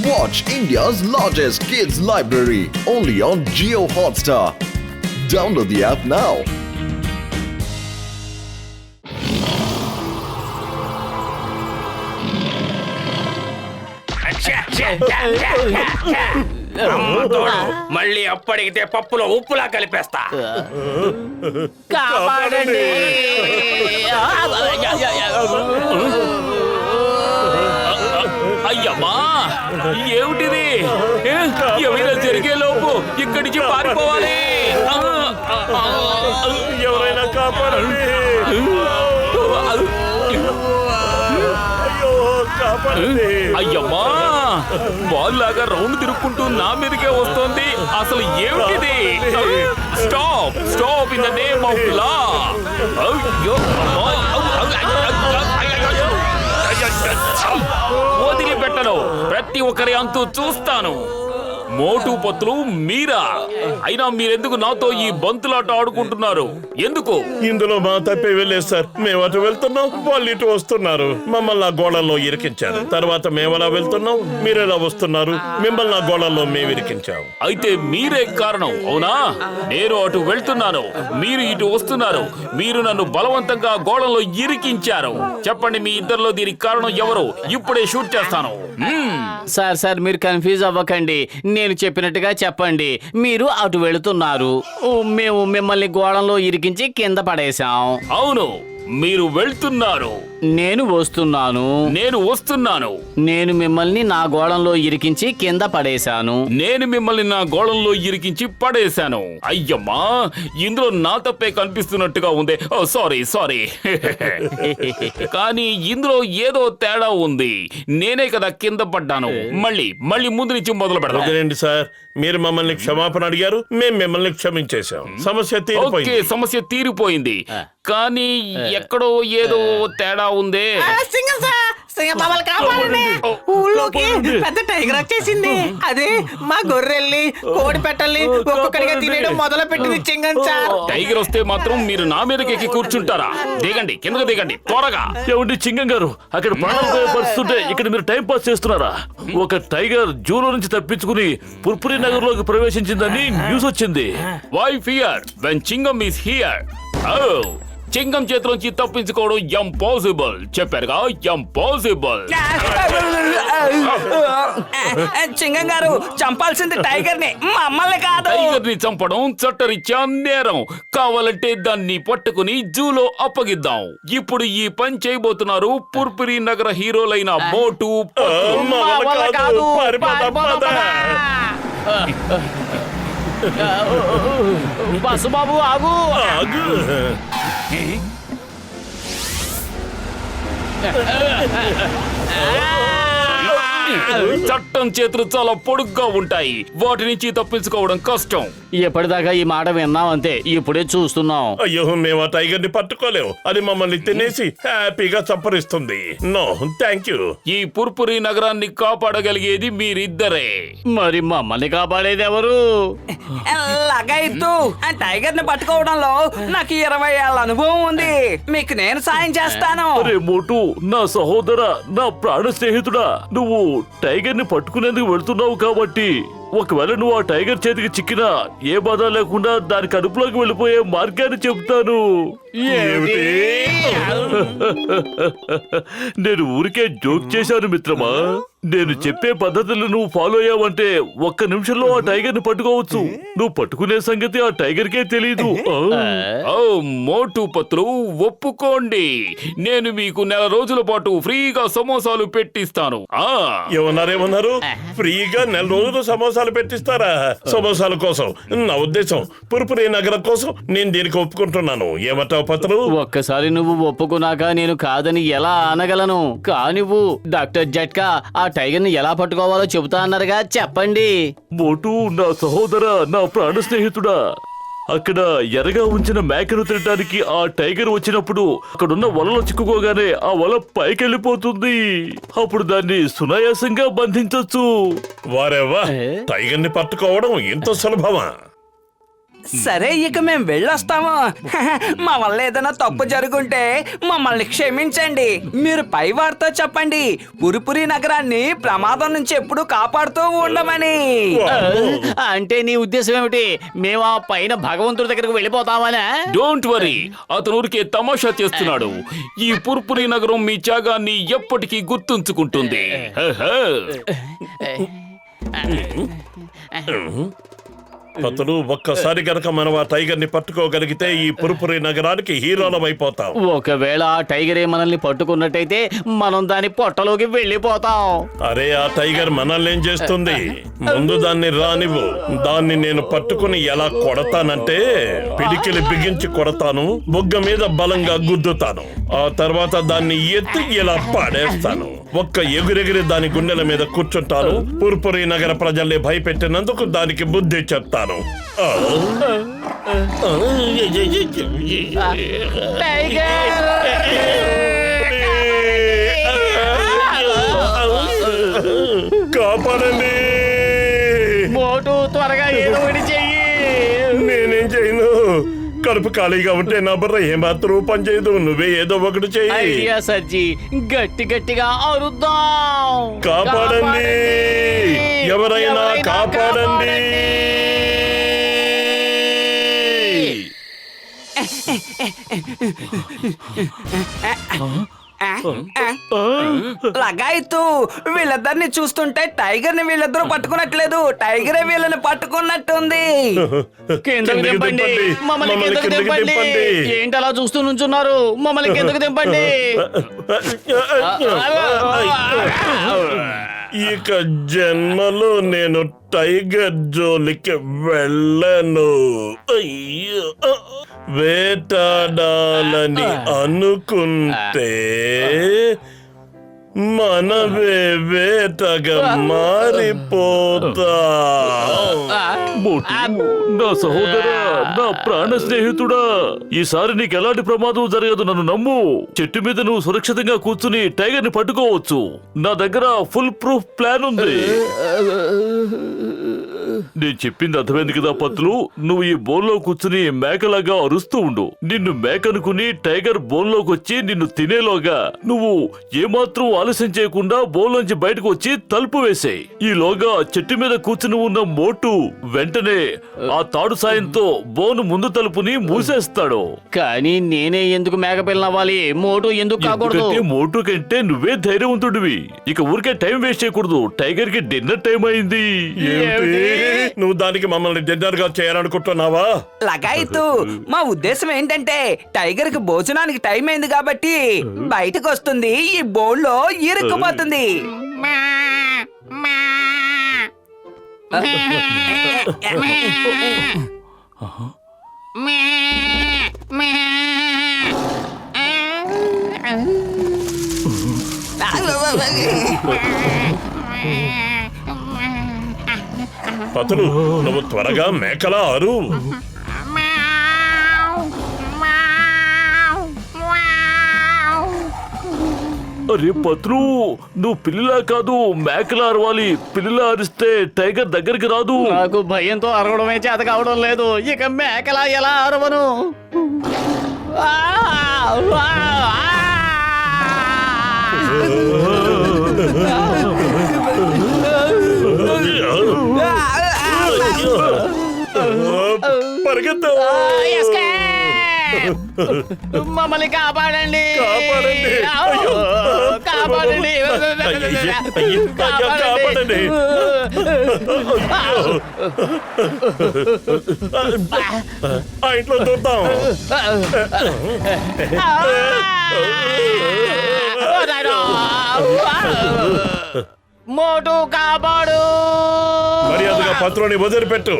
Watch India's largest kids library only on Jio Hotstar. Download the app now. మళ్ళీ అప్పడిగితే పప్పులో ఉప్పులా కలిపేస్తా. కాపాడండి. అయ్యమ్మా ఏమిటిది? ఏమైనా జరిగే లోపు ఇక్కడి నుంచి పారిపోవాలి. ఎవరైనా కాపాడండి. అయ్యమ్మా బాల్లాగా రౌండ్ తిరుక్కుంటూ నా మీదకే వస్తోంది. అసలు ఏమిటిది? Stop stop in the name of law. వదిలిపెట్టను. ప్రతి ఒక్కరి అంతు చూస్తాను. మోటు పత్తులు మీరా? అయినా మీరెందుకు నాతో ఈ బంతులాట ఆడుకుంటున్నారు? ఎందుకు? ఇందులో మా తప్పే వెళ్ళలేదు సార్. మేము అటు వెళ్తున్నాం, వాళ్ళు ఇటు వస్తున్నారు. మమ్మల్ని ఆ గోళంలో ఇరికించారు. తర్వాత మేమలా వెళ్తున్నాం, మీరెలా వస్తున్నారు. మిమ్మల్ని ఆ గోళంలో మేము ఇరికించాం. అయితే మీరే కారణం అవునా? నేను అటు వెళ్తున్నాను, మీరు ఇటు వస్తున్నారు. మీరు నన్ను బలవంతంగా గోళంలో ఇరికించారు. చెప్పండి, మీ ఇద్దరిలో దీనికి కారణం ఎవరు? ఇప్పుడే షూట్ చేస్తాను. సార్ మీరు కన్ఫ్యూజ్ అవ్వకండి. నేను చెప్పినట్టుగా చెప్పండి. మీరు అటు వెళుతున్నారు, మేము మిమ్మల్ని గోళంలో ఇరికించి కింద పడేశాం. అవును, మీరు వెళ్తున్నారు, నేను వస్తున్నాను. నేను వస్తున్నాను. నేను మిమ్మల్ని నా గోళంలో ఇరికించి కింద పడేశాను. నేను మిమ్మల్ని నా గోళంలో ఇరికించి పడేశాను. అయ్యమ్మా, ఇందులో నా తప్పే కనిపిస్తున్నట్టుగా ఉంది. ఓ సారీ సారీ. కానీ ఇందులో ఏదో తేడా ఉంది. నేనే కదా కింద పడ్డాను. మళ్ళీ ముందు నుంచి మొదలు పెడదాం. వదిలేండి సార్, మీరు మమ్మల్ని క్షమాపణ అడిగారు, మేము మిమ్మల్ని క్షమించేశాం. సమస్య తీరిపోయింది. ఓకే, సమస్య తీరిపోయింది. కానీ ఎక్కడో ఏదో తేడా ఉందే. ఊళ్ళోకి పెద్ద టైగర్ వచ్చేసింది. అదే మా గొర్రెల్ని, కోడి పెట్టల్ని ఒక్కొక్కడిగా తినేయడం మొదలు పెట్టింది చింగం సార్. టైగర్ వస్తే మాత్రం మీరు నా మీదకి ఎక్కి కూర్చుంటారా? దిగండి, కిందకు దిగండి త్వరగా. ఏమండి చింగం గారు, అక్కడ ప్రాణాలు పోయే పరిస్థితుంటే ఇక్కడ మీరు టైం పాస్ చేస్తున్నారా? ఒక టైగర్ జూలో నుంచి తప్పించుకుని పుర్పురి నగర్ లోకి ప్రవేశించిందని న్యూస్ వచ్చింది. Why fear when Chingam is here? Oh, Chingam చేతిలోంచి తప్పించుకోవడం ఇంపాసిబుల్. చెప్పారుగా, ఇంపాసిబుల్. చింగం గారు, చంపాల్సింది టైగర్ ని, మమ్మల్ని కాదు. టైగర్ ని చంపడం చట్టరీత్యా నేరం. కావాలంటే దాన్ని పట్టుకుని జూలో అప్పగిద్దాం. ఇప్పుడు ఈ పని చేయబోతున్నారు పుర్పురి నగర హీరోలైన మోటు కాదు. బసుబాబు ఆగు. చట్టం చేతులు చాలా పొడుగ్గా ఉంటాయి. వాటి నుంచి తప్పించుకోవడం కష్టం. ఎప్పటిదాకా ఈ మాట విన్నాం అంతే, ఇప్పుడే చూస్తున్నాం. అయ్యో, మేము ఆ టైగర్ ని పట్టుకోలేము. అది మమ్మల్ని తినేసి హ్యాపీగా చప్పరిస్తుంది. No thank you. ఈ పుర్పురి నగరాన్ని కాపాడగలిగేది మీరిద్దరే. మరి మమ్మల్ని కాపాడేది ఎవరు? లగైతు టైగర్ ని పట్టుకోవడంలో నాకు 20 ఏళ్ళ అనుభవం ఉంది. మీకు నేను సాయం చేస్తాను. అరే మోటు, నా సహోదర, నా ప్రాణ స్నేహితుడా, నువ్వు టైగర్ ని పట్టుకునేందుకు వెళ్తున్నావు కాబట్టి ఒకవేళ నువ్వు ఆ టైగర్ చేతికి చిక్కినా ఏ బాధ లేకుండా దాని కడుపులోకి వెళ్ళిపోయే మార్గాన్ని చెప్తాను. నేను ఊరికే జోక్ చేశాను మిత్రమా. నేను చెప్పే పద్ధతులు నువ్వు ఫాలో అయ్యావంటే ఒక్క నిమిషంలో ఆ టైగర్ ని పట్టుకోవచ్చు. నువ్వు పట్టుకునే సంగతి ఆ టైగర్ కే తెలీదు. ఓ మోటు పత్రు, ఒప్పుకోండి. నేను మీకు 1 నెల రోజుల పాటు ఫ్రీగా సమోసాలు పెట్టిస్తాను. ఏమన్నారు? ఫ్రీగా 1 నెల రోజులు సమోసాలు పెట్టిస్తారా? సమోసాల కోసం నా ఉద్దేశం పుర్పురి నగరం కోసం నేను దీనికి ఒప్పుకుంటున్నాను. ఏమంటావు పత్రు? ఒక్కసారి నువ్వు ఒప్పుకున్నాక నేను కాదని ఎలా అనగలను? కానివ్వు. డాక్టర్ జట్కా ఆ టైగర్ ని ఎలా పట్టుకోవాలో చెబుతా అన్నారుగా, చెప్పండి. మోటు, నా సహోదర, నా ప్రాణ స్నేహితుడా, అక్కడ ఎరగా ఉంచిన మేకను తినడానికి ఆ టైగర్ వచ్చినప్పుడు అక్కడున్న వలలో చిక్కుకోగానే ఆ వల పైకెళ్ళిపోతుంది. అప్పుడు దాన్ని సునాయాసంగా బంధించొచ్చు. వారేవా, టైగర్ ని పట్టుకోవడం ఇంత సులభమా? సరే ఇక మేము వెళ్ళొస్తాము. మా వల్ల ఏదైనా తప్పు జరుగుంటే మమ్మల్ని క్షమించండి. మీరు పై వారితో చెప్పండి పురిపురి నగరాన్ని ప్రమాదం నుంచి ఎప్పుడు కాపాడుతూ ఉండమని. అంటే నీ ఉద్దేశం ఏమిటి? మేము ఆ పైన భగవంతుడి దగ్గరకు వెళ్ళిపోతామనా? డోంట్ వరీ, అతను ఊరికే తమాషా చేస్తున్నాడు. ఈ పుర్పురి నగరం మీ త్యాగాన్ని ఎప్పటికీ గుర్తుంచుకుంటుంది. అతను ఒక్కసారి గనక మనం ఆ టైగర్ ని పట్టుకోగలిగితే ఈ పురుపురి నగరానికి హీరోలం అయిపోతాం. ఒకవేళ ఆ టైగరే మనల్ని పట్టుకున్నట్టయితే మనం దాని పొట్టలోకి వెళ్ళిపోతాం. అరే ఆ టైగర్ మనల్ని ఏం చేస్తుంది? ముందు దాన్ని రానివ్వు. దాన్ని నేను పట్టుకుని ఎలా కొడతానంటే పిడికిలి బిగించి కొడతాను, బొగ్గ మీద బలంగా గుద్దుతాను. ఆ తర్వాత దాన్ని ఎత్తి ఇలా పాడేస్తాను. ఒక్క ఎగురెగిరి దాని గుండెల మీద కూర్చుంటాను. పుర్పురి నగర ప్రజల్ని భయపెట్టినందుకు దానికి బుద్ధి చెప్తాను. కాపాడండి, మోటు త్వరగా ఏదో ఒకటి చెయ్యి. నేనేం చేయను. కడుపు ఖాళీగా ఉంటే నా బుర్ర ఏమాత్రం పని చేయదు. నువ్వే ఏదో ఒకటి చెయ్యి. ఐడియా సజ్జి, గట్టి గట్టిగా అరుద్దాం. కాపాడండి, ఎవరైనా కాపాడండి. లగాయితూ వీళ్ళిద్దరిని చూస్తుంటే టైగర్ ని వీళ్ళిద్దరూ పట్టుకున్నట్లేదు, టైగరే వీళ్ళని పట్టుకున్నట్టుంది. కిందకు దింపండి, మమ్మల్ని కిందకు దింపండి. ఏంటి అలా చూస్తూ నుంచున్నారు? మమ్మల్ని కిందకు దింపండి. ఇక జన్మలో నేను టైగర్ జోలికి వెళ్ళను. అయ్యో, వేటాడాలని అనుకుంటే మనవే వేటగా మారిపోతా. మోటు, నా సహోదరా, నా ప్రాణ స్నేహితుడా, ఈసారి నీకు ఎలాంటి ప్రమాదం జరగదు. నన్ను నమ్ము. చెట్టు మీద నువ్వు సురక్షితంగా కూర్చుని టైగర్ ని పట్టుకోవచ్చు. నా దగ్గర ఫుల్ ప్రూఫ్ ప్లాన్ ఉంది. నేను చెప్పింది అర్థమైంది కదా పత్తులు? నువ్వు ఈ బోన్లో కూర్చుని మేకలాగా అరుస్తూ ఉండు. నిన్ను మేక అనుకుని టైగర్ బోన్లోకి వచ్చి నిన్ను తినేలోగా నువ్వు ఏమాత్రం ఆలస్యం చేయకుండా బోన్లోంచి బయటకు వచ్చి తలుపు వేసేయ్. ఈలోగా చెట్టు మీద కూర్చుని ఉన్న మోటు వెంటనే ఆ తాడు సాయంతో బోను ముందు తలుపుని మూసేస్తాడు. కానీ నేనే ఎందుకు మేకపిల్లని అవ్వాలి? మోటు ఎందుకు కాకూడదు? ఎందుకంటే మోటు కంటే నువ్వే ధైర్యవంతుడివి. ఇక ఊరికే టైం వేస్ట్ చేయకూడదు. టైగర్ కి డిన్నర్ టైం అయింది. నువ్వు దానికి మమ్మల్ని డిన్నర్ గా చేయాలనుకుంటున్నావా? లగాయితూ మా ఉద్దేశం ఏంటంటే టైగర్ కి భోజనానికి టైం అయింది కాబట్టి బయటకు వస్తుంది, ఈ బోన్లో ఇరుక్కుపోతుంది. పతులు, నువ్వు త్వరగా మేకలా అరు. అరే పత్రు, నువ్వు పిల్లిలా కాదు మేకలా అరవాలి. పిల్లిలా అరిస్తే టైగర్ దగ్గరికి రాదు. నాకు భయంతో అరవడమే చేత కావడం లేదు. ఇక మేకలా ఎలా అరవను? పరిగెత్తు. మమ్మల్ని కాపాడండి, కాపాడండి. అయ్యో. కాపాడండి, కాపాడండి. ఆ ఇంట్లో చూద్దాం. మోటు కాపాడు. మర్యాదగా పత్రుని వదిలిపెట్టు.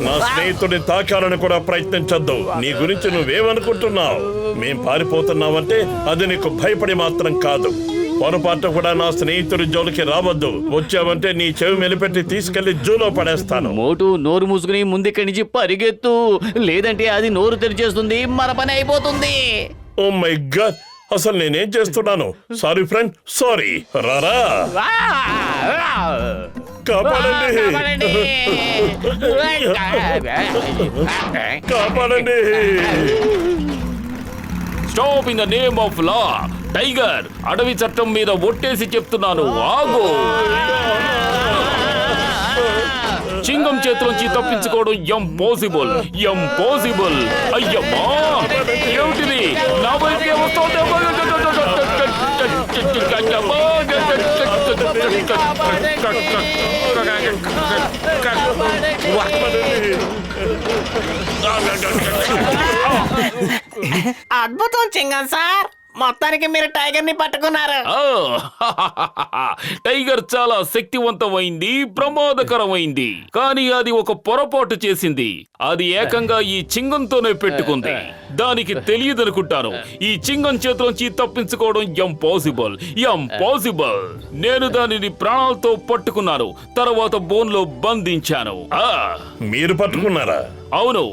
నా స్నేహితుడిని తాకాలని కూడా ప్రయత్నించొద్దు. నీ గురించి నువ్వేమనుకుంటున్నావు? మేం పారిపోతున్నావంటే అది నీకు భయపడి మాత్రం కాదు. పొరపాటు కూడా నా స్నేహితుడి జోలికి రావద్దు. వచ్చావంటే నీ చెవి మెలిపెట్టి తీసుకెళ్లి జూలో పడేస్తాను. మోటు, నోరు మూసుకుని ముందుక్కడి నుంచి పరిగెత్తు, లేదంటే అది నోరు తెరిచేస్తుంది, మన పని అయిపోతుంది. ఓ మై గాడ్, అసలు నేనేం చేస్తున్నాను? Sorry friend, sorry. రారా. కాపాడండి కాపాడండి stop in the name of law. Tiger, అడవి చట్టం మీద ఒట్టేసి చెప్తున్నాను, ఆగు. చింగం చేతిలోంచి తప్పించుకోవడం ఇంపాసిబుల్. అయ్యమ్మా, ఏమిటిది? నా వైపుకే వస్తోంది. అద్భుతం చింగన్ సార్, మొత్తానికి మీరు టైగర్ ని పట్టుకున్నారు. టైగర్ చాలా శక్తివంతమైంది, ప్రమాదకరమైంది. కానీ అది ఒక పొరపాటు చేసింది. అది ఏకంగా ఈ చింగంతోనే పెట్టుకుంది. దానికి తెలియదనుకుంటాను. ఈ చింగం చేతిలోంచి తప్పించుకోవడం ఇంపాసిబుల్. నేను దానిని ప్రాణాలతో పట్టుకున్నాను, తర్వాత బోన్లో బంధించాను. మీరు పట్టుకున్నారా? అవును,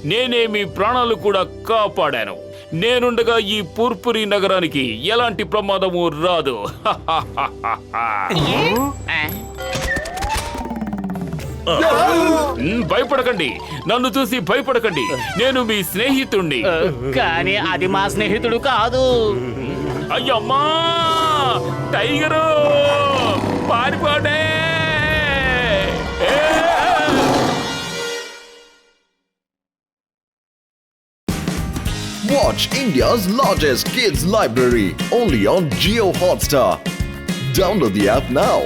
నేనే మీ ప్రాణాలు కూడా కాపాడాను. నేనుండగా ఈ పూర్పురి నగరానికి ఎలాంటి ప్రమాదము రాదు. భయపడకండి, నన్ను చూసి భయపడకండి. నేను మీ స్నేహితుణ్ణి. కానీ అది మా స్నేహితుడు కాదు. అయ్యమ్మా, tiger పారిపోడే. Watch India's largest kids library only on Geo Hotstar. Download the app now.